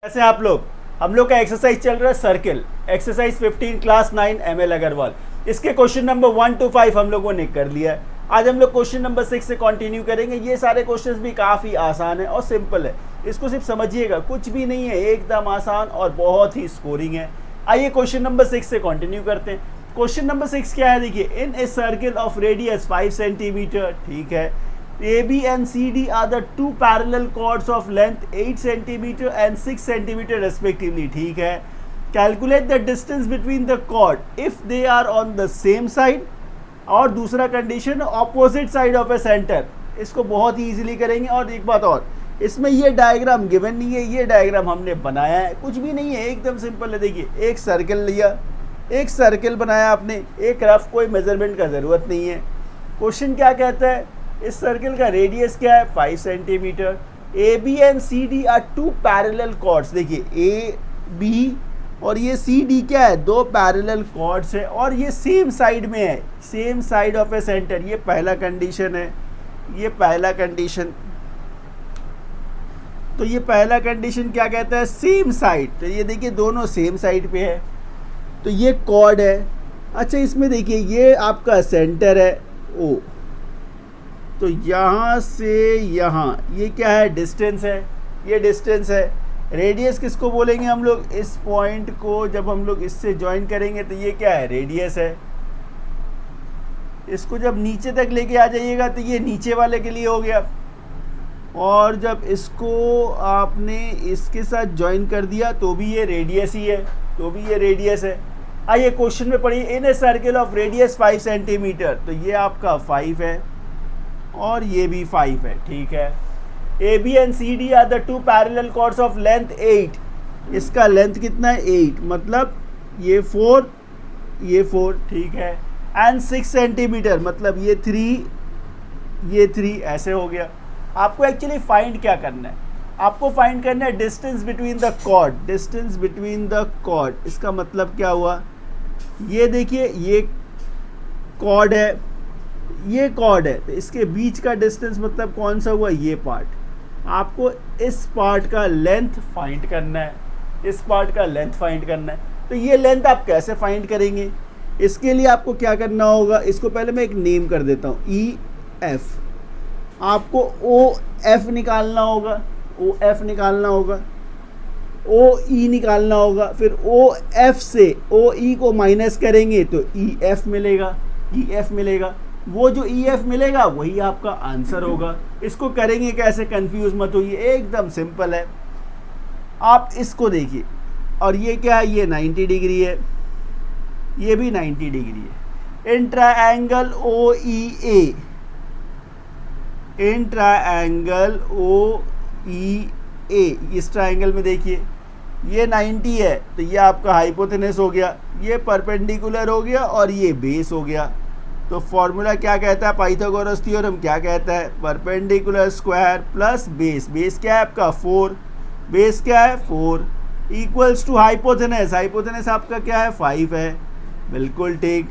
कैसे आप लोग? हम लोग का एक्सरसाइज चल रहा है circle, exercise 15 class 9 ML Agarwal. इसके क्वेश्चन नंबर 1 to 5 हम लोगों ने कर लिया है। आज हम लोग क्वेश्चन नंबर 6 से कंटिन्यू करेंगे। ये सारे क्वेश्चंस भी काफ़ी आसान है और सिंपल है, इसको सिर्फ समझिएगा, कुछ भी नहीं है, एकदम आसान और बहुत ही स्कोरिंग है। आइए क्वेश्चन नंबर 6 से कंटिन्यू करते हैं। क्वेश्चन नंबर 6 क्या है, देखिए, in a circle of radius 5 centimetre, ठीक है, AB and CD are the two parallel chords of length 8 cm and 6 cm respectively, ठीक है। Calculate the distance between the chord if they are on the same side, और दूसरा condition opposite side of a center। इसको बहुत ही easily करेंगे। और एक बात और, इसमें ये डायग्राम गिवन नहीं है, ये डायग्राम हमने बनाया है, कुछ भी नहीं है, एकदम सिंपल है। देखिए, एक सर्किल लिया, एक सर्किल बनाया आपने, एक रफ, कोई मेजरमेंट का ज़रूरत नहीं है। क्वेश्चन क्या कहता है, इस सर्किल का रेडियस क्या है, 5 centimetre. A B and C D are two parallel chords. देखिए, ए बी और ये सी डी क्या है, दो पैरेलल कॉर्ड्स है और ये सेम साइड में है, same side of A centre. ये पहला कंडीशन है, ये पहला कंडीशन। तो ये पहला कंडीशन क्या कहता है, सेम साइड। तो ये देखिए, दोनों सेम साइड पे है, तो ये कॉर्ड है। अच्छा, इसमें देखिए, ये आपका सेंटर है ओ, तो यहाँ से यहाँ ये क्या है, डिस्टेंस है, ये डिस्टेंस है। रेडियस किसको बोलेंगे हम लोग, इस पॉइंट को जब हम लोग इससे ज्वाइन करेंगे तो ये क्या है, रेडियस है। इसको जब नीचे तक लेके आ जाइएगा तो ये नीचे वाले के लिए हो गया, और जब इसको आपने इसके साथ ज्वाइन कर दिया तो भी ये रेडियस ही है, तो भी ये रेडियस है। आइए क्वेश्चन में पढ़िए, in a circle of radius 5 centimetre, तो ये आपका 5 है और ये भी 5 है, ठीक है। A B and C D are the two parallel chords of length 8। इसका लेंथ कितना है, 8, मतलब ये 4, ये 4, ठीक है। एंड 6 सेंटीमीटर, मतलब ये 3, ये 3, ऐसे हो गया। आपको एक्चुअली फाइंड क्या करना है, आपको फाइंड करना है distance between the chord, distance between the chord. इसका मतलब क्या हुआ, ये देखिए, ये कॉर्ड है, ये कॉर्ड है, तो इसके बीच का डिस्टेंस मतलब कौन सा हुआ, ये पार्ट। आपको इस पार्ट का लेंथ फाइंड करना है, इस पार्ट का लेंथ फाइंड करना है। तो ये लेंथ आप कैसे फाइंड करेंगे, इसके लिए आपको क्या करना होगा, इसको पहले मैं एक नेम कर देता हूँ, EF। आपको OF निकालना होगा, OF निकालना होगा, OE निकालना होगा, फिर OF से OE को माइनस करेंगे तो EF मिलेगा, EF मिलेगा। वो जो EF मिलेगा वही आपका आंसर होगा। इसको करेंगे कैसे, कंफ्यूज मत होइए, एकदम सिंपल है। आप इसको देखिए, और ये क्या है, ये 90 डिग्री है, ये भी 90 डिग्री है। In triangle OEA, in triangle OEA, इस ट्रायंगल में देखिए, ये 90 है, तो ये आपका हाइपोटेनस हो गया, ये परपेंडिकुलर हो गया और ये बेस हो गया। तो फॉर्मूला क्या कहता है, पाइथागोरस थ्योरम क्या कहता है, perpendicular square plus base, base क्या है आपका 4, बेस क्या है 4, इक्वल्स टू हाइपोटेनस, हाइपोटेनस आपका क्या है 5 है, बिल्कुल ठीक।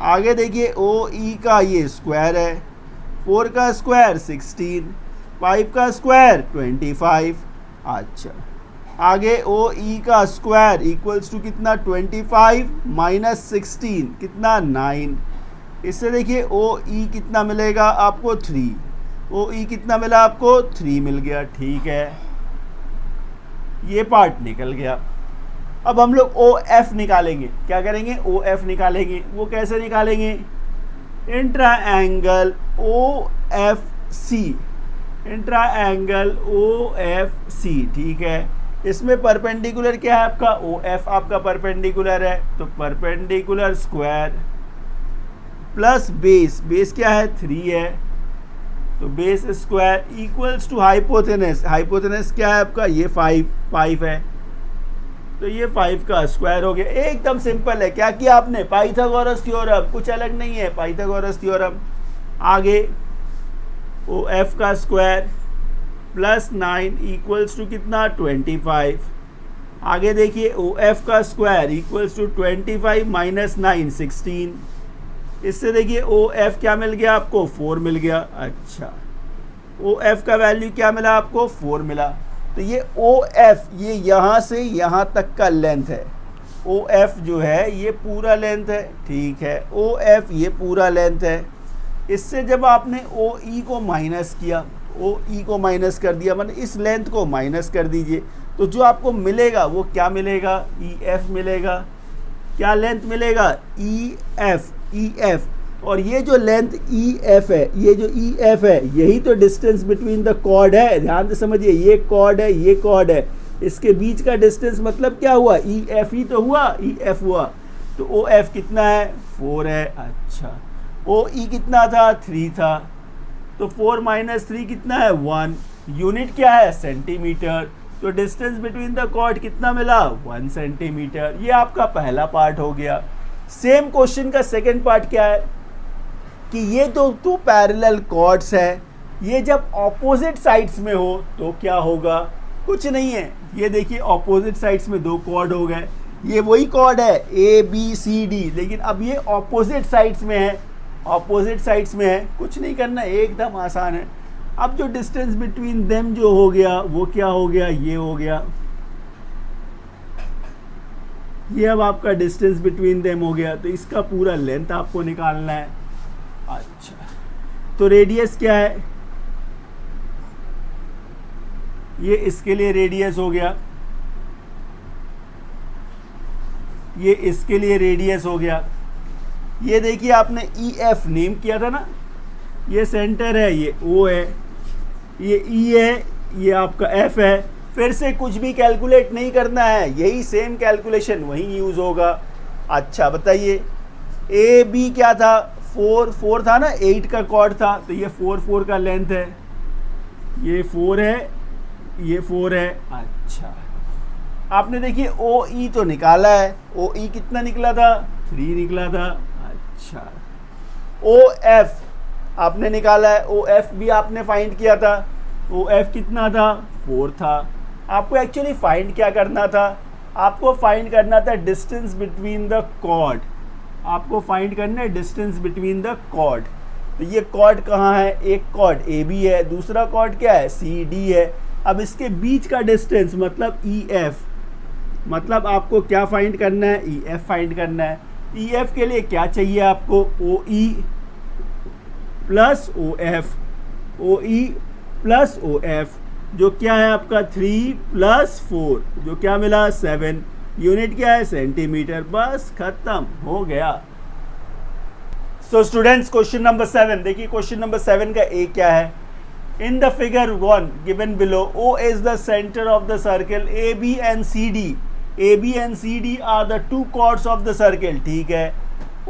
आगे देखिए, OE का ये स्क्वायर है, 4 का स्क्वायर 16, 5 का स्क्वायर 25। अच्छा, आगे OE का स्क्वायर इक्वल्स टू कितना, 25 माइनस 16, कितना 9। इससे देखिए OE कितना मिलेगा आपको, 3, OE कितना मिला आपको, 3 मिल गया, ठीक है। ये पार्ट निकल गया। अब हम लोग OF निकालेंगे, क्या करेंगे, OF निकालेंगे। वो कैसे निकालेंगे, in triangle OFC, in triangle OFC, ठीक है। इसमें परपेंडिकुलर क्या है आपका, OF आपका परपेंडिकुलर है, तो perpendicular square plus base, base क्या है 3 है, तो base square equals to hypotenuse, hypotenuse क्या है आपका, ये 5 है, तो ये 5 का स्क्वायर हो गया। एकदम सिंपल है। क्या किया आपने, पाइथागोरस थ्योरम, कुछ अलग नहीं है, पाइथागोरस थ्योरम। आगे OF का स्क्वायर प्लस 9 इक्वल्स टू कितना, 25। आगे देखिए, OF का स्क्वायर इक्वल्स टू 25 माइनस 9, 16। इससे देखिए OF क्या मिल गया आपको, 4 मिल गया। अच्छा, OF का वैल्यू क्या मिला आपको, 4 मिला। तो ये ओ एफ ये यहाँ से यहाँ तक का लेंथ है। ओ एफ जो है ये पूरा लेंथ है, ठीक है। ओ एफ ये पूरा लेंथ है। इससे जब आपने ओ ई को माइनस किया, ओ ई को माइनस कर दिया, मतलब इस लेंथ को माइनस कर दीजिए, तो जो आपको मिलेगा वो क्या मिलेगा, ई एफ मिलेगा। क्या लेंथ मिलेगा, ई एफ, ई एफ। और ये जो लेंथ ई एफ है, ये जो ई एफ है, यही तो डिस्टेंस बिटवीन द कॉर्ड है। ध्यान से समझिए, ये कॉर्ड है, ये कॉर्ड है, इसके बीच का डिस्टेंस मतलब क्या हुआ, ई एफ ही तो हुआ, ई एफ हुआ। तो ओ एफ कितना है, 4 है। अच्छा, ओ ई कितना था, 3 था। तो 4 - 3 कितना है, 1। यूनिट क्या है, सेंटीमीटर। तो डिस्टेंस बिटवीन द कॉर्ड कितना मिला, 1 सेंटीमीटर। ये आपका पहला पार्ट हो गया। सेम क्वेश्चन का सेकंड पार्ट क्या है कि ये दो पैरेलल कॉर्ड्स है, ये जब ऑपोजिट साइड्स में हो तो क्या होगा, कुछ नहीं है। ये देखिए ऑपोजिट साइड्स में 2 कॉर्ड हो गए, ये वही कॉर्ड है ए बी सी डी, लेकिन अब ये ऑपोजिट साइड्स में है, ऑपोजिट साइड्स में है। कुछ नहीं करना, एकदम आसान है। अब जो डिस्टेंस बिटवीन देम जो हो गया वो क्या हो गया, ये हो गया। ये अब आपका डिस्टेंस बिटवीन देम हो गया। तो इसका पूरा लेंथ आपको निकालना है। अच्छा, तो रेडियस क्या है, ये इसके लिए रेडियस हो गया, ये इसके लिए रेडियस हो गया। ये देखिए आपने ई एफ नेम किया था ना, ये सेंटर है, ये ओ है, ये ई है, ये आपका एफ है। फिर से कुछ भी कैलकुलेट नहीं करना है, यही सेम कैलकुलेशन वहीं यूज़ होगा। अच्छा बताइए, ए बी क्या था, 4 था ना, 8 का कॉर्ड था, तो ये 4 का लेंथ है, ये 4 है, ये 4 है। अच्छा, आपने देखिए ओ ई तो निकाला है, ओ ई कितना निकला था, 3 निकला था। अच्छा, ओ एफ आपने निकाला है, ओ एफ भी आपने फाइंड किया था, ओ एफ कितना था, 4 था। आपको एक्चुअली फाइंड क्या करना था, आपको फाइंड करना था डिस्टेंस बिटवीन द कॉर्ड। आपको फाइंड करना है डिस्टेंस बिटवीन द कॉर्ड। तो ये कॉर्ड कहाँ है, एक कॉर्ड ए बी है, दूसरा कॉर्ड क्या है, सी डी है। अब इसके बीच का डिस्टेंस मतलब ई एफ, मतलब आपको क्या फाइंड करना है, ई एफ फाइंड करना है। ई एफ के लिए क्या चाहिए आपको, ओ ई प्लस ओ एफ, ओ ई प्लस ओ एफ, जो क्या है आपका 3 + 4, जो क्या मिला 7। यूनिट क्या है, सेंटीमीटर। बस खत्म हो गया। सो स्टूडेंट्स, क्वेश्चन नंबर 7 देखिए, क्वेश्चन नंबर 7 का ए क्या है। In the figure 1 given below, O is the center of the circle, AB and CD. AB and CD are the 2 chords of the circle. ठीक है।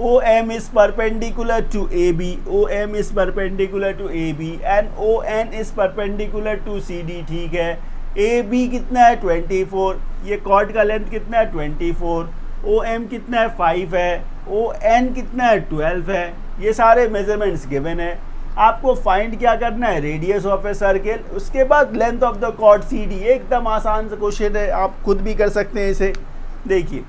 OM is perpendicular to AB. OM is perpendicular to AB and ON is perpendicular to CD. ठीक है। AB कितना है, 24। ये cord का length कितना है, 24। OM कितना है, 5 है। ON कितना है, 12 है। ये सारे मेजरमेंट्स गिवन है। आपको फाइंड क्या करना है, रेडियस ऑफ ए सर्किल, उसके बाद length of the chord C D. एकदम आसान सा क्वेश्चन है, आप खुद भी कर सकते हैं इसे। देखिए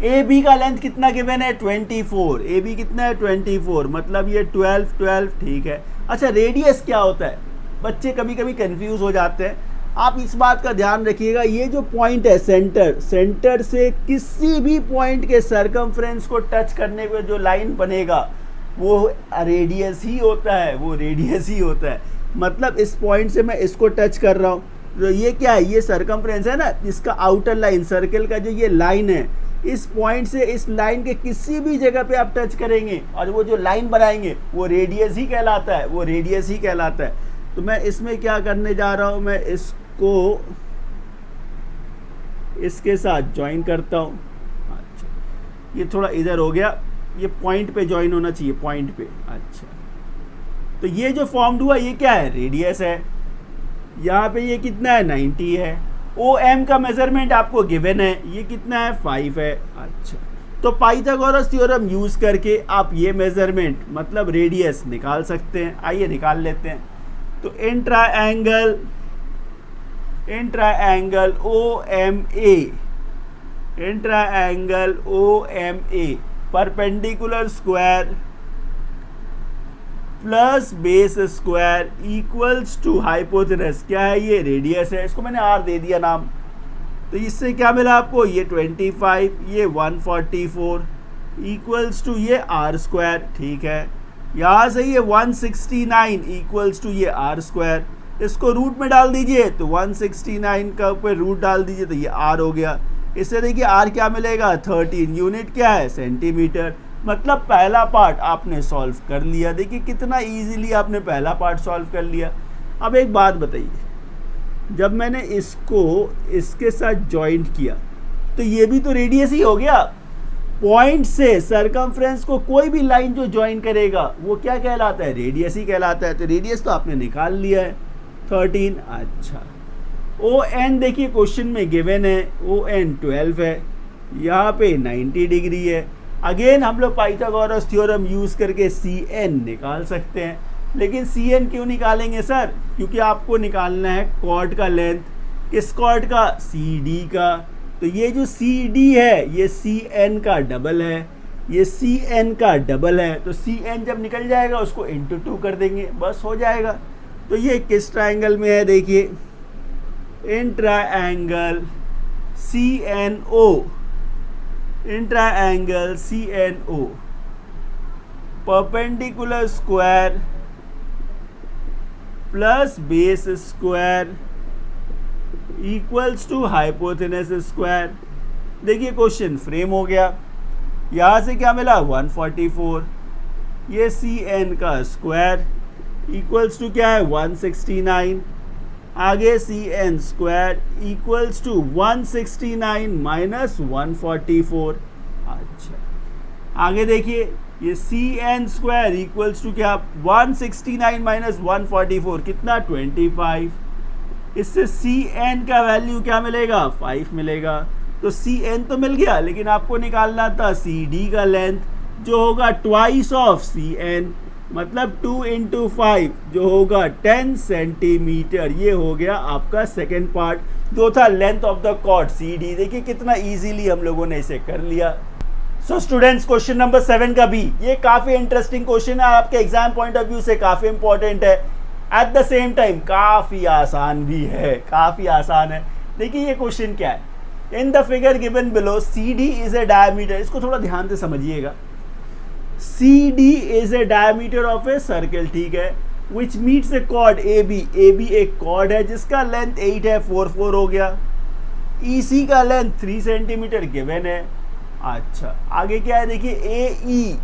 ए बी का लेंथ कितना गिवन है, 24। ए बी कितना है, 24, मतलब ये 12, ठीक है। अच्छा, रेडियस क्या होता है, बच्चे कभी कभी कंफ्यूज हो जाते हैं। आप इस बात का ध्यान रखिएगा, ये जो पॉइंट है सेंटर, सेंटर से किसी भी पॉइंट के सर्कमफ्रेंस को टच करने पे जो लाइन बनेगा वो रेडियस ही होता है, वो रेडियस ही होता है। मतलब इस पॉइंट से मैं इसको टच कर रहा हूँ, तो ये क्या है, ये सर्कमफ्रेंस है ना, इसका आउटर लाइन, सर्कल का जो ये लाइन है, इस पॉइंट से इस लाइन के किसी भी जगह पे आप टच करेंगे और वो जो लाइन बनाएंगे वो रेडियस ही कहलाता है, वो रेडियस ही कहलाता है। तो मैं इसमें क्या करने जा रहा हूँ, मैं इसको इसके साथ ज्वाइन करता हूँ। अच्छा, ये थोड़ा इधर हो गया, ये पॉइंट पे ज्वाइन होना चाहिए, पॉइंट पे। अच्छा, तो ये जो फॉर्म्ड हुआ ये क्या है, रेडियस है। यहाँ पे ये कितना है, 90 है। ओ एम का मेजरमेंट आपको गिवन है, ये कितना है, 5 है। अच्छा, तो पाइथागोरस थ्योरम यूज करके आप ये मेजरमेंट मतलब रेडियस निकाल सकते हैं। आइए निकाल लेते हैं। तो in triangle O M A perpendicular square plus base square equals to hypotenuse, क्या है ये, रेडियस है, इसको मैंने आर दे दिया नाम। तो इससे क्या मिला आपको, ये 25, ये 144 इक्वल्स टू ये आर स्क्वायर, ठीक है। यहाँ से ये 169 इक्वल्स टू ये आर स्क्वायर, इसको रूट में डाल दीजिए तो 169 का ऊपर रूट डाल दीजिए तो ये आर हो गया। इससे देखिए आर क्या मिलेगा, 13, यूनिट क्या है, सेंटीमीटर। मतलब पहला पार्ट आपने सॉल्व कर लिया। देखिए कितना इजीली आपने पहला पार्ट सॉल्व कर लिया। अब एक बात बताइए, जब मैंने इसको इसके साथ जॉइंट किया तो ये भी तो रेडियस ही हो गया। पॉइंट से सरकमफ्रेंस को कोई भी लाइन जो ज्वाइन करेगा वो क्या कहलाता है, रेडियस ही कहलाता है। तो रेडियस तो आपने निकाल लिया है 13। अच्छा, ओ एन देखिए क्वेश्चन में गिवन है, ओ एन 12 है, यहाँ पे 90 डिग्री है। अगेन हम लोग पाइथागोरस थ्योरम यूज़ करके सी एन निकाल सकते हैं। लेकिन सी एन क्यों निकालेंगे सर, क्योंकि आपको निकालना है कॉर्ड का लेंथ। किस कॉर्ड का, सी डी का। तो ये जो सी डी है ये सी एन का डबल है, ये सी एन का डबल है। तो सी एन जब निकल जाएगा उसको इंटू 2 कर देंगे, बस हो जाएगा। तो ये किस ट्रायंगल में है, देखिए in triangle C N O, in triangle C N O perpendicular square plus base square equals to hypotenuse square. देखिए क्वेश्चन फ्रेम हो गया। यहाँ से क्या मिला, 144, ये सी एन का स्क्वायर इक्वल्स टू क्या है, 169, आगे C N square equals to 169 minus 144। अच्छा, आगे देखिए ये C N square equals to क्या, 169 माइनस 144 कितना, 25। इससे सी एन का वैल्यू क्या मिलेगा, 5 मिलेगा। तो सी एन तो मिल गया, लेकिन आपको निकालना था सी डी का लेंथ जो होगा ट्वाइस ऑफ सी एन, मतलब 2 × 5 जो होगा 10 सेंटीमीटर। ये हो गया आपका सेकेंड पार्ट जो था length of the chord C D. देखिए कितना इजीली हम लोगों ने इसे कर लिया। सो स्टूडेंट्स, क्वेश्चन नंबर 7 का भी ये काफी इंटरेस्टिंग क्वेश्चन है, आपके एग्जाम पॉइंट ऑफ व्यू से काफी इंपॉर्टेंट है, एट द सेम टाइम काफी आसान भी है, काफी आसान है। देखिए ये क्वेश्चन क्या है, in the figure given below C D is a diameter. इसको थोड़ा ध्यान से समझिएगा। C D is a diameter of a circle, ठीक है, which meets a chord A B. A B एक कॉर्ड है जिसका लेंथ 8 है, 4 4 हो गया। ई सी का लेंथ 3 सेंटीमीटर गिवन है। अच्छा, आगे क्या है, देखिए A E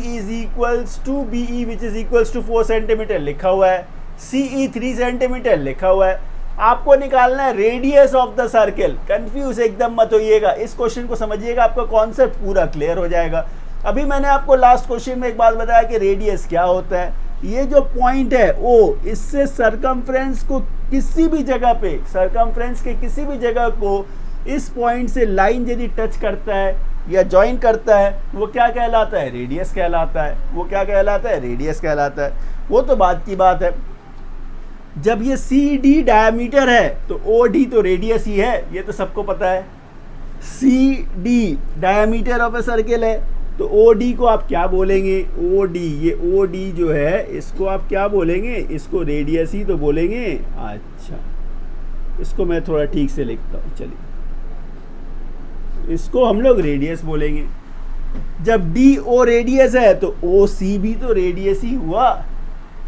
is equals to B E which is equals to 4 centimetre लिखा हुआ है, सी ई 3 सेंटीमीटर लिखा हुआ है। आपको निकालना है radius of the circle. Confuse एकदम मत होइएगा, इस क्वेश्चन को समझिएगा, आपका कॉन्सेप्ट पूरा क्लियर हो जाएगा। अभी मैंने आपको लास्ट क्वेश्चन में एक बात बताया कि रेडियस क्या होता है। ये जो पॉइंट है ओ, इससे सरकमफ्रेंस को किसी भी जगह पे, सरकमफ्रेंस के किसी भी जगह को इस पॉइंट से लाइन यदि टच करता है या ज्वाइन करता है, वो क्या कहलाता है, रेडियस कहलाता है। वो क्या कहलाता है, रेडियस कहलाता है। वो तो बात की बात है। जब ये सी डी डायमीटर है तो ओ डी तो रेडियस ही है, ये तो सबको पता है। C D diameter of a circle है, तो ओ डी को आप क्या बोलेंगे, ओ डी, ये ओ डी जो है इसको आप क्या बोलेंगे, इसको रेडियस ही तो बोलेंगे। अच्छा, इसको मैं थोड़ा ठीक से लिखता हूँ, चलिए इसको हम लोग रेडियस बोलेंगे। जब डी ओ रेडियस है तो ओ सी भी तो रेडियस ही हुआ।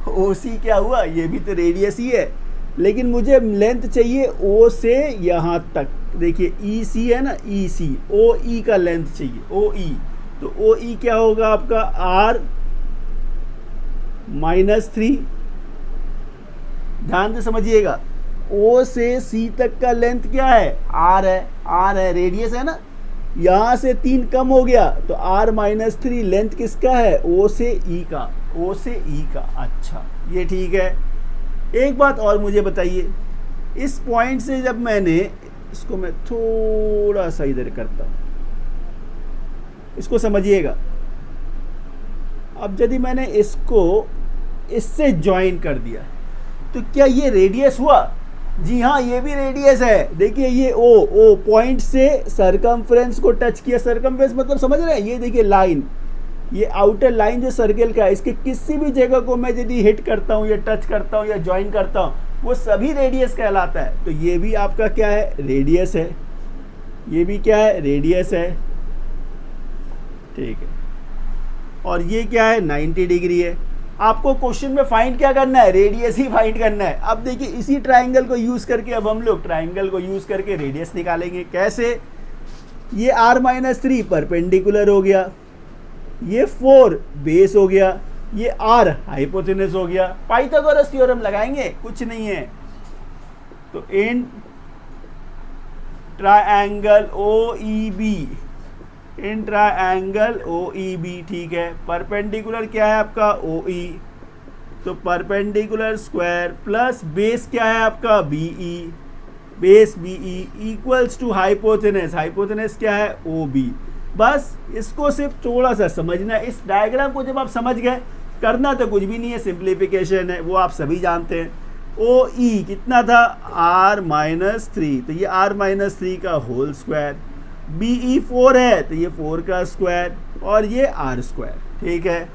ओ सी क्या हुआ, ये भी तो रेडियस ही है। लेकिन मुझे लेंथ चाहिए ओ से यहाँ तक। देखिए ई सी है ना, ई सी, ओ ई का लेंथ चाहिए, ओ ई। तो ओ ई क्या होगा आपका, आर -3। ध्यान से समझिएगा, ओ से सी तक का लेंथ क्या है, आर है, आर है, रेडियस है ना। यहाँ से 3 कम हो गया तो r -3 लेंथ किसका है, ओ से ई का, ओ से ई का। अच्छा, ये ठीक है। एक बात और मुझे बताइए, इस पॉइंट से जब मैंने इसको, मैं थोड़ा सा इधर करता हूँ, इसको समझिएगा। अब यदि मैंने इसको इससे ज्वाइन कर दिया तो क्या ये रेडियस हुआ? जी हाँ, ये भी रेडियस है। देखिए ये ओ पॉइंट से सरकमफ्रेंस को टच किया। सरकमफ्रेंस मतलब समझ रहे हैं, ये देखिए लाइन, ये आउटर लाइन जो सर्कल का है, इसके किसी भी जगह को मैं यदि हिट करता हूँ या टच करता हूँ या ज्वाइन करता हूँ, वो सभी रेडियस कहलाता है। तो ये भी आपका क्या है, रेडियस है, ये भी क्या है, रेडियस है, ठीक है। और ये क्या है, 90 डिग्री है। आपको क्वेश्चन में फाइंड क्या करना है, रेडियस ही फाइंड करना है। अब देखिए इसी ट्राइंगल को यूज करके अब हम लोग ट्राइंगल को यूज करके रेडियस निकालेंगे। कैसे, ये r-3 परपेंडिकुलर हो गया, ये 4 बेस हो गया, ये r हाइपोटेनस हो गया। पाइथागोरस थ्योरम लगाएंगे, कुछ नहीं है। तो in triangle OEB, in triangle OEB, ठीक है। परपेंडिकुलर क्या है आपका, OE, तो परपेंडिकुलर स्क्वायर प्लस बेस क्या है आपका, BE, base BE equals to hypotenuse, hypotenuse क्या है, OB। बस इसको सिर्फ थोड़ा सा समझना है। इस डायग्राम को जब आप समझ गए, करना तो कुछ भी नहीं है, सिंप्लीफिकेशन है, वो आप सभी जानते हैं। OE कितना था, r-3, तो ये r-3 का होल स्क्वायर, BE 4 है तो ये 4 का स्क्वायर, और ये r स्क्वायर, ठीक है।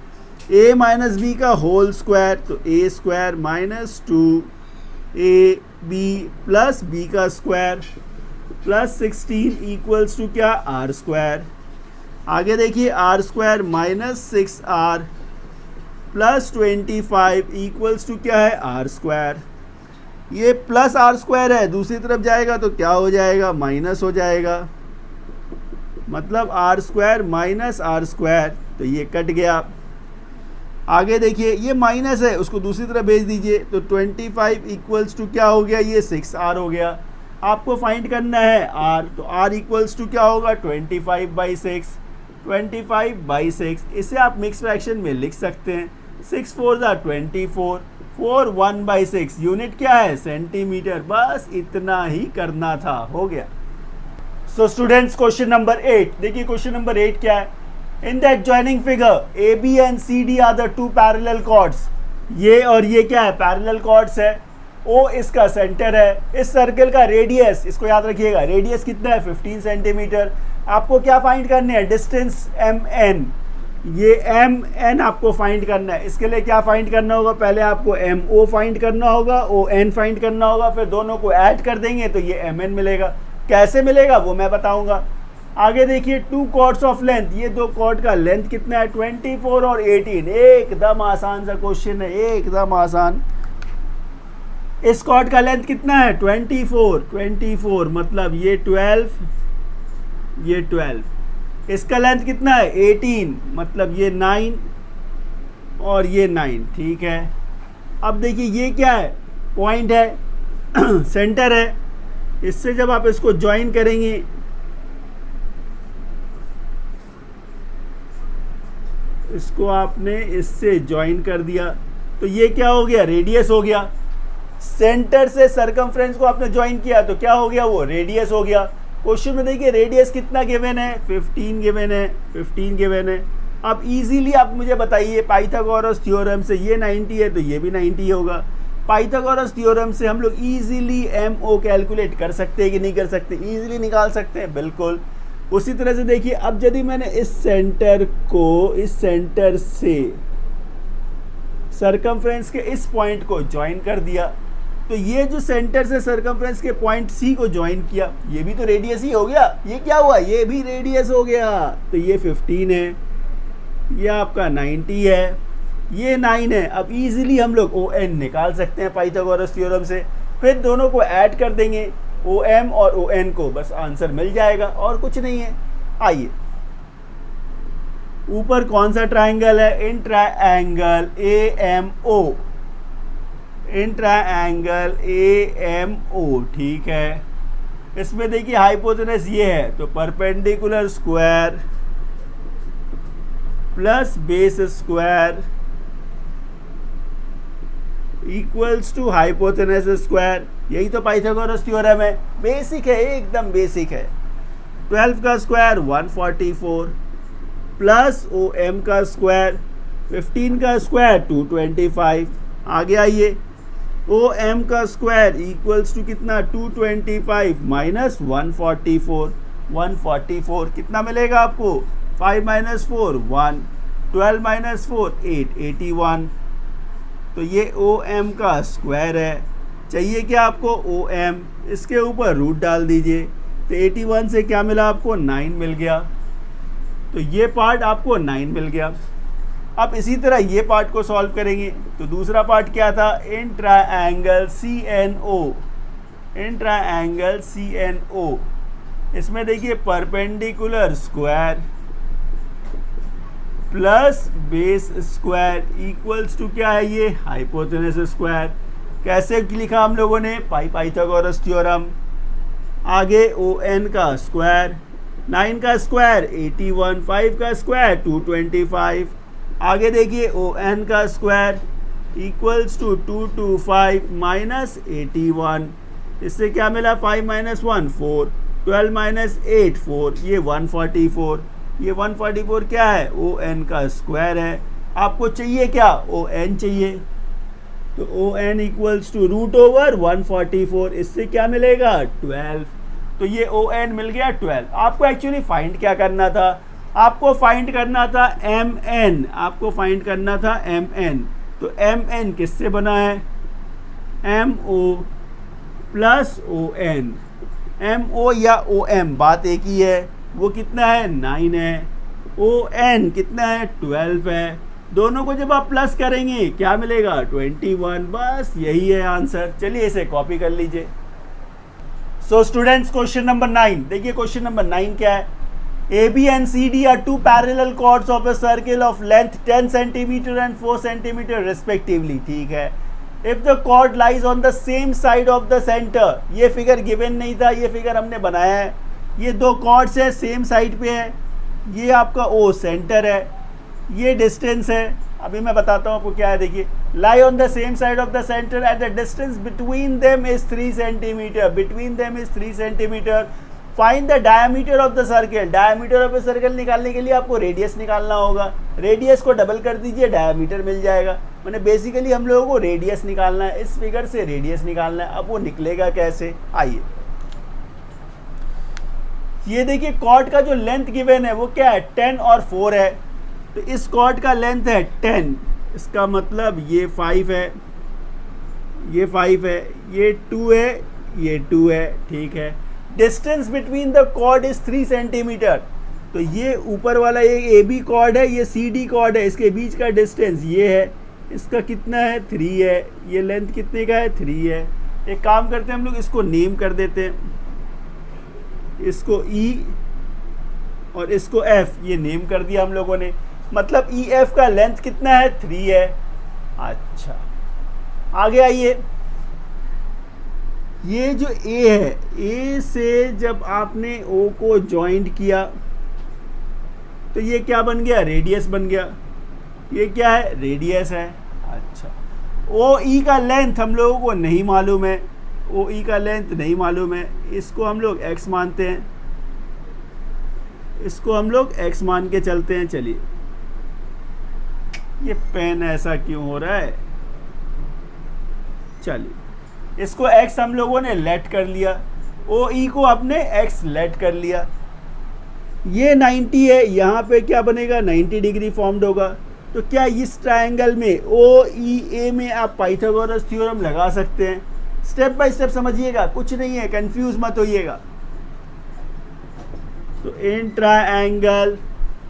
a माइनस बी का होल स्क्वायर, तो a square minus 2ab plus b का स्क्वायर प्लस 16 इक्वल्स टू क्या, r स्क्वायर। आगे देखिए r square minus 6r plus 25 equals to क्या है, r स्क्वायर। ये प्लस r स्क्वायर है, दूसरी तरफ जाएगा तो क्या हो जाएगा, माइनस हो जाएगा, मतलब r square minus r square, तो ये कट गया। आगे देखिए ये माइनस है, उसको दूसरी तरफ भेज दीजिए, तो 25 इक्वल्स टू क्या हो गया, ये 6r हो गया। आपको फाइंड करना है r, तो r इक्वल्स टू क्या होगा, 25/6, 25/6। इसे आप मिक्स फ्रैक्शन में लिख सकते हैं, 6 4 24, 4 1/6, यूनिट क्या है, सेंटीमीटर। बस इतना ही करना था, हो गया। सो स्टूडेंट्स, क्वेश्चन नंबर 8 देखिए, क्वेश्चन नंबर 8 क्या है, in the adjoining figure AB and CD are the 2 parallel chords. ये और ये क्या है, पैरेलल कॉर्ड्स है। O इसका सेंटर है, इस सर्कल का रेडियस, इसको याद रखिएगा, रेडियस कितना है, 15 सेंटीमीटर। आपको क्या फाइंड करने हैं, डिस्टेंस MN, ये MN आपको फाइंड करना है। इसके लिए क्या फाइंड करना होगा, पहले आपको MO फाइंड करना होगा, ON फाइंड करना होगा, फिर दोनों को ऐड कर देंगे तो ये MN मिलेगा। कैसे मिलेगा वो मैं बताऊंगा। आगे देखिए, 2 कॉर्ड्स ऑफ लेंथ, ये 2 कॉर्ड का लेंथ कितना है, 24 और 18। एकदम आसान सा क्वेश्चन है, एकदम आसान। इस कॉर्ड का लेंथ कितना है, 24, मतलब ये 12, ये 12। इसका लेंथ कितना है, 18, मतलब ये 9 और ये 9, ठीक है। अब देखिए ये क्या है, पॉइंट है, सेंटर है। इससे जब आप इसको ज्वाइन करेंगे, इसको आपने इससे ज्वाइन कर दिया तो ये क्या हो गया, रेडियस हो गया। सेंटर से सरकमफ्रेंस को आपने ज्वाइन किया तो क्या हो गया, वो रेडियस हो गया। क्वेश्चन में देखिए रेडियस कितना गिवन है, 15 गिवन है, 15 गिवन है। अब इजीली आप मुझे बताइए, पाइथागोरस थ्योरम से ये 90 है तो ये भी 90 होगा। पाइथागोरस थ्योरम से हम लोग इजीली MO कैलकुलेट कर सकते हैं कि नहीं कर सकते, इजीली निकाल सकते हैं, बिल्कुल। उसी तरह से देखिए, अब यदि मैंने इस सेंटर को, इस सेंटर से सरकमफ्रेंस के इस पॉइंट को ज्वाइन कर दिया, तो ये जो सेंटर से सरकमफ्रेंस के पॉइंट C को ज्वाइन किया, ये भी तो रेडियस ही हो गया। ये क्या हुआ, ये भी रेडियस हो गया। तो ये 15 है, ये आपका 90 है, ये 9 है। अब इजीली हम लोग ON निकाल सकते हैं पाइथागोरस थ्योरम से। फिर दोनों को ऐड कर देंगे, OM और ON को, बस आंसर मिल जाएगा और कुछ नहीं है। आइए, ऊपर कौन सा ट्रायंगल है, in triangle AMO, in triangle AMO, ठीक है। इसमें देखिए हाइपोटेनस ये है, तो perpendicular square plus base square equals to hypotenuse square. यही तो पाइथागोरस थ्योरम है, बेसिक है, एकदम बेसिक है। 12 का स्क्वायर 144 प्लस OM का स्क्वायर 15 का स्क्वायर 225। आगे आइए, OM का स्क्वायर इक्वल्स टू कितना, 225 माइनस 144, 144 कितना मिलेगा आपको, 5 - 4 1। 12 माइनस 4 8 81। तो ये ओ एम का स्क्वायर है। चाहिए क्या आपको? O M. इसके ऊपर रूट डाल दीजिए। तो 81 से क्या मिला आपको? 9 मिल गया। तो ये पार्ट आपको 9 मिल गया। अब इसी तरह ये पार्ट को सॉल्व करेंगे। तो दूसरा पार्ट क्या था? In triangle CNO, in triangle CNO, इसमें देखिए perpendicular square plus base square equals to क्या है? ये हाइपोटेनस स्क्वायर। कैसे लिखा हम लोगों ने? Pythagoras theorem. आगे ओ एन का स्क्वायर, 9 का स्क्वायर 81, 5 का स्क्वायर 225। आगे देखिए ओ एन का स्क्वायर इक्वल्स टू 225 माइनस 81। इससे क्या मिला? 5 माइनस 1 4, 12 माइनस 8 4, ये 144। ये 144 क्या है? ओ एन का स्क्वायर है। आपको चाहिए क्या? ओ एन चाहिए। तो O N equals to root over 144। इससे क्या मिलेगा? 12। तो ये ओ एन मिल गया 12। आपको एक्चुअली फाइंड क्या करना था? आपको फाइंड करना था एम एन। आपको फाइंड करना था एम एन। तो एम एन किससे बना है? M O plus O N. M O या ओ एम बात एक ही है। वो कितना है? 9 है। ओ एन कितना है? 12 है। दोनों को जब आप प्लस करेंगे क्या मिलेगा? 21। बस यही है आंसर। चलिए इसे कॉपी कर लीजिए। सो स्टूडेंट्स, क्वेश्चन नंबर 9 देखिए। क्वेश्चन नंबर 9 क्या है? AB and CD are two parallel chords of a circle of length 10 cm and 4 cm respectively। ठीक है। If the chord lies on the same side of the center, ये figure given नहीं था, ये figure हमने बनाया है। ये दो कॉर्ड्स है, सेम साइड पे है। ये आपका O सेंटर है, ये डिस्टेंस है। अभी मैं बताता हूँ आपको क्या है। देखिए, lie on the same side of the centre at the distance between them is 3 centimetre. Between them is 3 centimetre. Find the diameter of the circle. Diameter of the circle निकालने के लिए आपको रेडियस निकालना होगा। रेडियस को double कर दीजिए, diameter मिल जाएगा। मैंने बेसिकली हम लोगों को रेडियस निकालना है। इस फिगर से रेडियस निकालना है। अब वो निकलेगा कैसे? आइए, ये देखिए कॉर्ड का जो लेंथ गिवन है वो क्या है? 10 और 4 है। तो इस कॉर्ड का लेंथ है 10। इसका मतलब ये 5 है, ये 5 है, ये 2 है, ये 2 है। ठीक है। Distance between the chord is 3 centimetre. तो ये ऊपर वाला ये ए बी कॉर्ड है, ये सी डी कॉर्ड है। इसके बीच का डिस्टेंस ये है। इसका कितना है? 3 है। ये लेंथ कितने का है? 3 है। एक काम करते हैं हम लोग, इसको नेम कर देते हैं। इसको E और इसको F, ये नेम कर दिया हम लोगों ने। मतलब EF का लेंथ कितना है? 3 है। अच्छा, आगे आइए। ये जो A है, A से जब आपने O को ज्वाइंट किया तो ये क्या बन गया? रेडियस बन गया। ये क्या है? रेडियस है। अच्छा, OE का लेंथ हम लोगों को नहीं मालूम है। OE का लेंथ नहीं मालूम है। इसको हम लोग x मानते हैं। इसको हम लोग x मान के चलते हैं। चलिए, ये पेन ऐसा क्यों हो रहा है? चलिए, इसको x हम लोगों ने लेट कर लिया। OE को अपने x लेट कर लिया। ये 90 है। यहाँ पे क्या बनेगा? 90 डिग्री फॉर्म्ड होगा। तो क्या इस ट्रायंगल में OEA में आप पाइथागोरस थ्योरम लगा सकते हैं? स्टेप बाय स्टेप समझिएगा, कुछ नहीं है, कंफ्यूज मत होइएगा। तो in triangle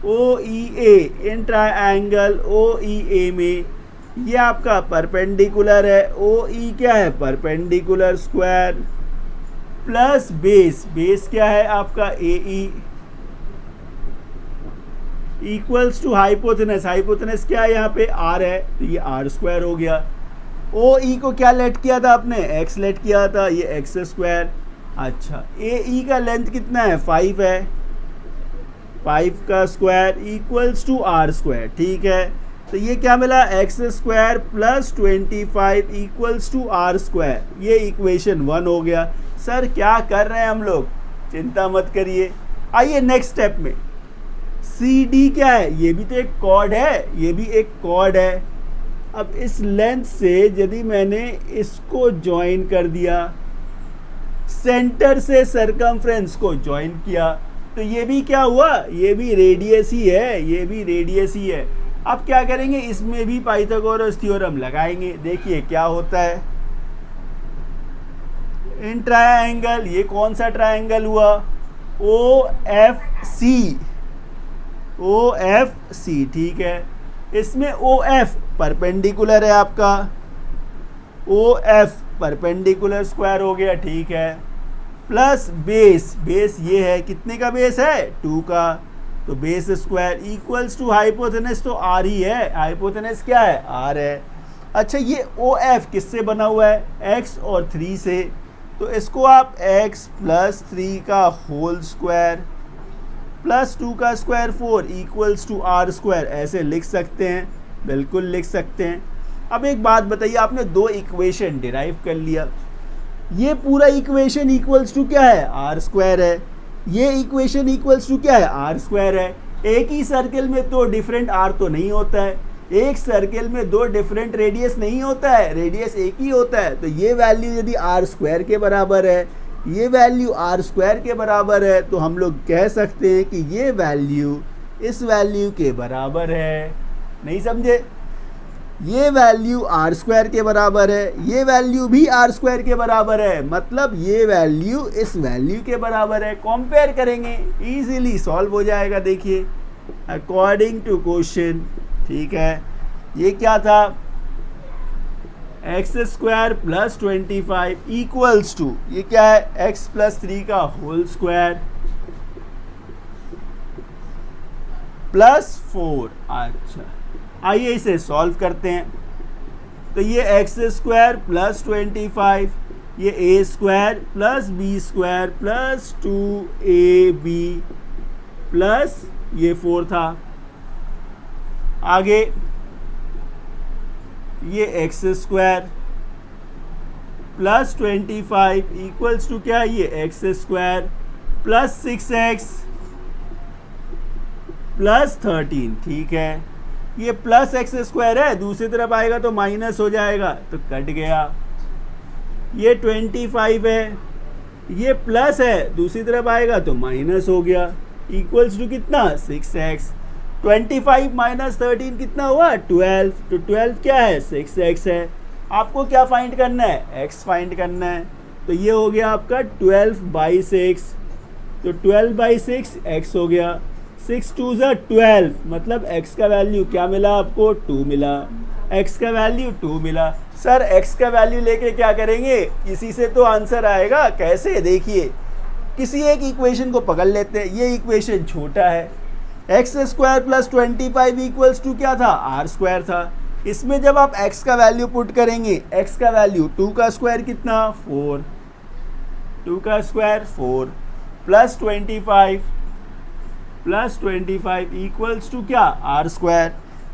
OEA, in triangle OEA में ये आपका परपेंडिकुलर है। OE क्या है? Perpendicular square plus base. Base क्या है आपका? AE equals to hypotenuse. Hypotenuse क्या है? यहाँ पे R है, तो ये R स्क्वायर हो गया। OE को क्या लेट किया था आपने? x लेट किया था, ये x स्क्वायर। अच्छा, AE का लेंथ कितना है? 5 है। 5 का square equals to R square. ठीक है। तो ये क्या मिला? x square plus 25 equals to R square. ये इक्वेशन 1 हो गया। सर क्या कर रहे हैं हम लोग? चिंता मत करिए। आइए नेक्स्ट स्टेप में। CD क्या है? ये भी तो एक कॉर्ड है, ये भी एक कॉर्ड है। अब इस लेंथ से यदि मैंने इसको ज्वाइन कर दिया, सेंटर से सरकमफ्रेंस को ज्वाइन किया, तो ये भी क्या हुआ? ये भी रेडियस ही है, ये भी रेडियस ही है। अब क्या करेंगे, इसमें भी पाइथागोरस थ्योरम लगाएंगे। देखिए क्या होता है, इन ट्रायंगल, ये कौन सा ट्रायंगल हुआ, ओ एफ सी, ठीक है। इसमें ओ एफ परपेंडिकुलर है आपका, ओ एफ परपेंडिकुलर स्क्वायर हो गया, ठीक है, प्लस बेस ये है, कितने का बेस है, 2 का, तो बेस स्क्वायर इक्वल्स टू हाइपोथेनस, तो आर ही है, हाइपोथेनस क्या है, आर है। अच्छा ये ओ एफ किससे बना हुआ है, एक्स और 3 से, तो इसको आप x प्लस 3 का होल स्क्वायर प्लस 2 का square 4 equals to R square ऐसे लिख सकते हैं, बिल्कुल लिख सकते हैं। अब एक बात बताइए, आपने 2 इक्वेशन डिराइव कर लिया, ये पूरा इक्वेशन इक्वल्स टू क्या है, आर स्क्वायर है, ये इक्वेशन इक्वल्स टू क्या है, आर स्क्वायर है। एक ही सर्कल में 2 डिफरेंट आर तो नहीं होता है, एक सर्कल में 2 डिफरेंट रेडियस नहीं होता है, रेडियस एक ही होता है। तो ये वैल्यू यदि आर स्क्वायर के बराबर है, ये वैल्यू आर स्क्वायर के बराबर है, तो हम लोग कह सकते हैं कि ये वैल्यू इस वैल्यू के बराबर है। नहीं समझे, ये वैल्यू आर स्क्वायर के बराबर है, ये वैल्यू भी आर स्क्वायर के बराबर है, मतलब ये वैल्यू इस वैल्यू के बराबर है। कंपेयर करेंगे, इजीली सॉल्व हो जाएगा। देखिए अकॉर्डिंग टू क्वेश्चन, ठीक है, ये क्या था, X square plus 25 equals to, ये क्या है, एक्स प्लस 3 का होल स्क्वायर प्लस 4। अच्छा आइए इसे सॉल्व करते हैं। तो ये एक्स स्क्वायर प्लस 25, ये A square plus B square plus 2ab plus ये 4 था। आगे ये X square plus 25 equals to क्या, ये X square plus 6x plus 13, ठीक है। ये प्लस एक्स स्क्वायर है, दूसरी तरफ आएगा तो माइनस हो जाएगा, तो कट गया। ये 25 है, ये प्लस है, दूसरी तरफ आएगा तो माइनस हो गया, इक्वल्स टू कितना, 6x। 25 माइनस 13 कितना हुआ, 12, तो 12 क्या है, 6x है। आपको क्या फाइंड करना है, x फाइंड करना है। तो ये हो गया आपका 12/6, तो 12/6 x हो गया, 6 2 12, मतलब x का वैल्यू क्या मिला आपको, 2 मिला, x का वैल्यू 2 मिला। सर x का वैल्यू लेके क्या करेंगे, इसी से तो आंसर आएगा। कैसे, देखिए किसी एक इक्वेशन को पकड़ लेते हैं, ये इक्वेशन छोटा है, X square plus 25 equals to क्या था, आर स्क्वायर था। इसमें जब आप x का वैल्यू पुट करेंगे, x का वैल्यू 2 का स्क्वायर कितना, 4, 2 का स्क्वायर 4 प्लस 25 इक्वल्स टू क्या, R square,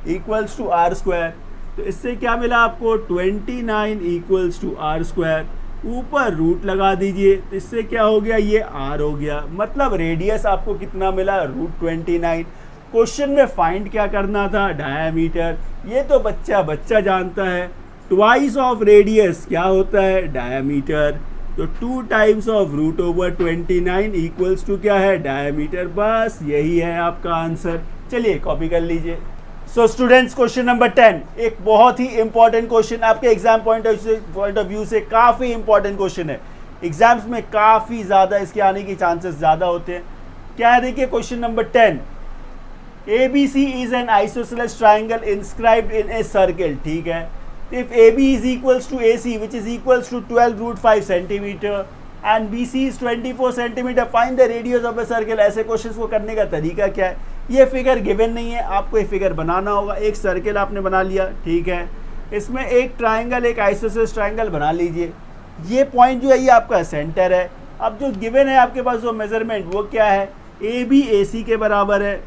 equals to R square. तो इससे क्या मिला आपको, 29 इक्वल्स टू आर स्क्वायर। ऊपर रूट लगा दीजिए, तो इससे क्या हो गया, ये आर हो गया, मतलब रेडियस आपको कितना मिला, √29। क्वेश्चन में फाइंड क्या करना था, डायामीटर। ये तो बच्चा जानता है, ट्वाइस ऑफ रेडियस क्या होता है, डायामीटर। तो 2 टाइम्स ऑफ √29 इक्वल्स टू क्या है, डायामीटर। बस यही है आपका आंसर। चलिए कॉपी कर लीजिए। सो स्टूडेंट्स, क्वेश्चन नंबर 10 एक बहुत ही इंपॉर्टेंट क्वेश्चन, आपके एग्जाम पॉइंट ऑफ व्यू से काफ़ी इंपॉर्टेंट क्वेश्चन है। एग्जाम्स में काफ़ी ज़्यादा इसके आने की चांसेस ज़्यादा होते हैं। क्या है, देखिए question number 10, ABC is an isosceles triangle inscribed in A circle, ठीक है। If AB is equals to AC, which is equals to 12√5 centimeter, and BC is 24 centimeter, find the radius of a circle। ऐसे questions को करने का तरीका क्या है, ये फिगर गिवन नहीं है, आपको ये फिगर बनाना होगा। एक सर्कल आपने बना लिया, ठीक है, इसमें एक ट्राइंगल, एक आइसोसेलेस ट्राइंगल बना लीजिए। ये पॉइंट जो है ये आपका सेंटर है। अब जो गिवन है आपके पास जो मेजरमेंट, वो क्या है, AB AC के बराबर है,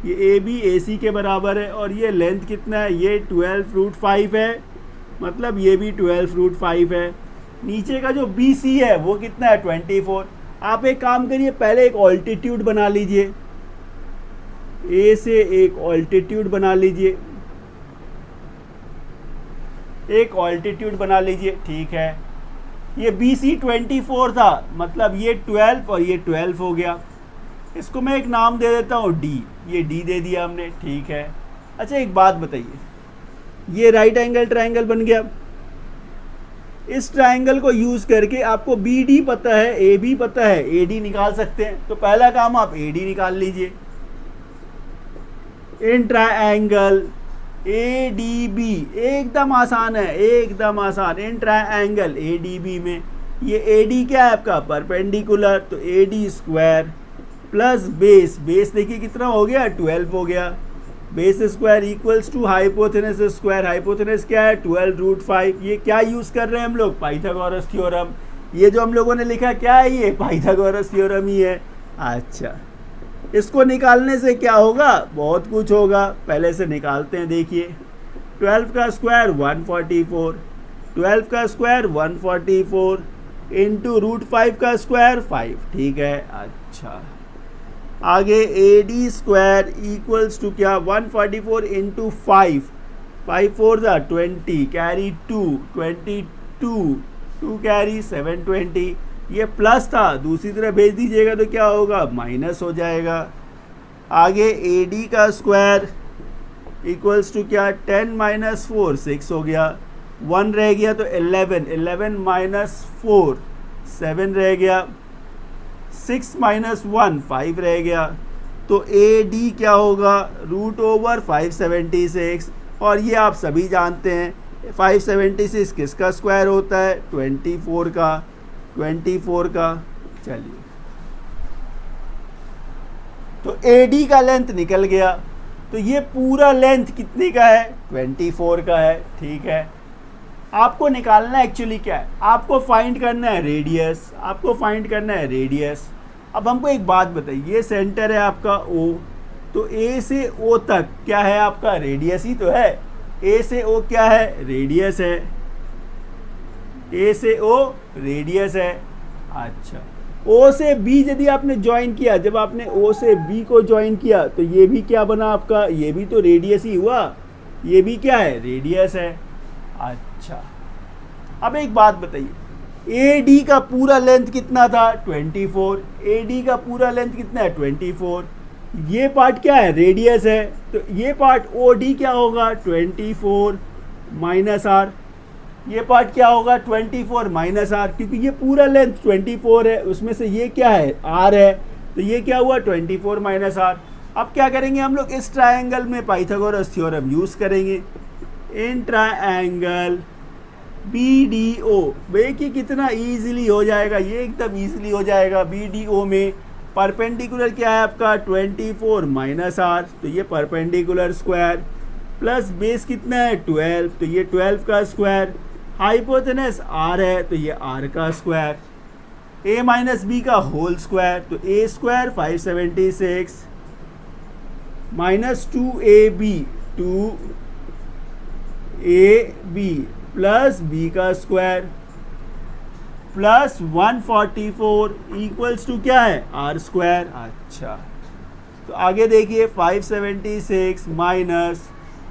ये AB AC के बराबर है, और ये लेंथ कितना है, ये 12√5 है, मतलब ये भी 12√5 है। नीचे का जो BC है वो कितना है, 24। आप एक काम करिए, पहले एक ऑल्टीट्यूड बना लीजिए, A से एक ऑल्टीट्यूड बना लीजिए, एक ऑल्टीट्यूड बना लीजिए, ठीक है। ये BC 24 था, मतलब ये 12 और ये 12 हो गया। इसको मैं एक नाम दे देता हूँ D, ये D दे दिया हमने, ठीक है। अच्छा एक बात बताइए, ये राइट एंगल ट्रायंगल बन गया, इस ट्रायंगल को यूज करके आपको बी डी पता है, ए बी पता है, ए डी निकाल सकते हैं। तो पहला काम आप ए डी निकाल लीजिए। In triangle A D B, एकदम आसान है, एकदम आसान। In triangle A D B में ये ए डी क्या है आपका, परपेंडिकुलर, तो A D square plus base, base देखिए कितना हो गया, 12 हो गया, base square equals to hypotenuse square, hypotenuse क्या है 12√5। ये क्या यूज़ कर रहे हैं हम लोग, पाइथागोरस थ्योरम। ये जो हम लोगों ने लिखा क्या है, ये पाइथागोरस थ्योरम ही है। अच्छा, इसको निकालने से क्या होगा, बहुत कुछ होगा, पहले से निकालते हैं। देखिए 12 का स्क्वायर 144, 12 का स्क्वायर 144 इंटू √5 का स्क्वायर 5, ठीक है। अच्छा, आगे A D square equals to क्या, 144 इंटू 5, 5 4 ज़ा 20, कैरी 2, 22, 2 कैरी 720। ये प्लस था, दूसरी तरफ भेज दीजिएगा तो क्या होगा, माइनस हो जाएगा। आगे ए डी का स्क्वायर इक्वल्स टू क्या, 10 माइनस 4 6 हो गया, 1 रह गया तो 11, 11 माइनस 4 7 रह गया, 6 माइनस 1 5 रह गया। तो ए डी क्या होगा, √576। और ये आप सभी जानते हैं 576 किसका स्क्वायर होता है, 24 का, 24 का। चलिए, तो ए डी का लेंथ निकल गया, तो ये पूरा लेंथ कितने का है, 24 का है, ठीक है। आपको निकालना एक्चुअली क्या है, आपको फाइंड करना है रेडियस, आपको फाइंड करना है रेडियस। अब हमको एक बात बताइए, ये सेंटर है आपका O, तो A से O तक क्या है आपका, रेडियस ही तो है। A से O क्या है, रेडियस है, A से O रेडियस है। अच्छा, O से B यदि आपने ज्वाइन किया, जब आपने O से B को ज्वाइन किया तो ये भी क्या बना आपका, ये भी तो रेडियस ही हुआ, ये भी क्या है, रेडियस है। अच्छा, अब एक बात बताइए, ए डी का पूरा लेंथ कितना था, 24, ए डी का पूरा लेंथ कितना है, 24। ये पार्ट क्या है, रेडियस है, तो ये पार्ट ओ डी क्या होगा, 24 माइनस आर। ये पार्ट क्या होगा, 24 माइनस आर, क्योंकि ये पूरा लेंथ 24 है, उसमें से ये क्या है, आर है, तो ये क्या हुआ, 24 माइनस आर। अब क्या करेंगे हम लोग, इस ट्रायंगल में पाइथागोरस थ्योरम यूज़ करेंगे। In triangle B D O, देखिए कितना इजीली हो जाएगा, ये एकदम इजीली हो जाएगा। बी डी ओ में परपेंडिकुलर क्या है आपका, 24 माइनस आर, तो ये परपेंडिकुलर स्क्वायर प्लस बेस कितना है, 12, तो ये 12 का स्क्वायर, हाइपोटेनस आर है, तो ये आर का स्क्वायर, ए माइनस बी का होल स्क्वायर, तो A square 576 minus 2ab 2ab plus B का स्क्वायर प्लस 144 इक्वल्स टू क्या है, आर स्क्वायर। अच्छा, तो आगे देखिए 576 minus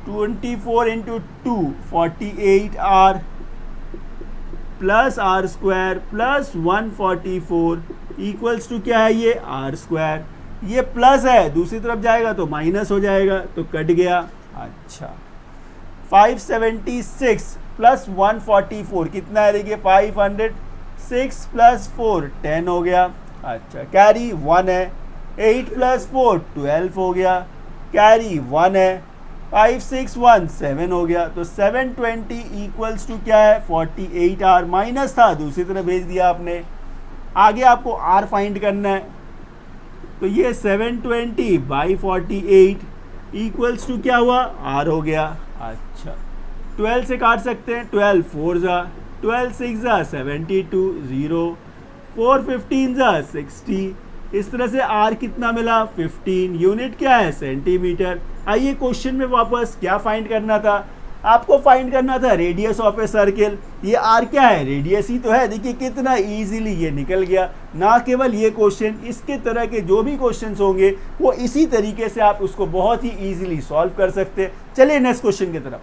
24 into 2 48 R plus R square plus 144 equals to क्या है, ये आर स्क्वायर। ये प्लस है, दूसरी तरफ जाएगा तो माइनस हो जाएगा, तो कट गया। अच्छा, 576 प्लस 144 कितना है, देखिए 506 प्लस 4 10 हो गया। अच्छा, कैरी 1 है, 8 प्लस 4 12 हो गया, कैरी 1 है, 5 6 1 7 हो गया, तो 720 इक्वल्स टू क्या है, 48 आर। माइनस था, दूसरी तरफ भेज दिया आपने। आगे आपको आर फाइंड करना है, तो ये 720 बाई 48 इक्वल्स टू क्या हुआ, आर हो गया। अच्छा, 12 से काट सकते हैं, 12 4 ज़ा 12 6 ज़ा 72 0 4 15 ज़ा 60। इस तरह से आर कितना मिला, 15। यूनिट क्या है, सेंटीमीटर। आइए क्वेश्चन में वापस, क्या फाइंड करना था आपको, फाइंड करना था रेडियस ऑफ ए सर्किल। ये आर क्या है, रेडियस ही तो है। देखिए कितना इजीली ये निकल गया। ना केवल ये क्वेश्चन, इसके तरह के जो भी क्वेश्चंस होंगे वो इसी तरीके से आप उसको बहुत ही इजीली सॉल्व कर सकते हैं। चलिए नेक्स्ट क्वेश्चन की तरफ।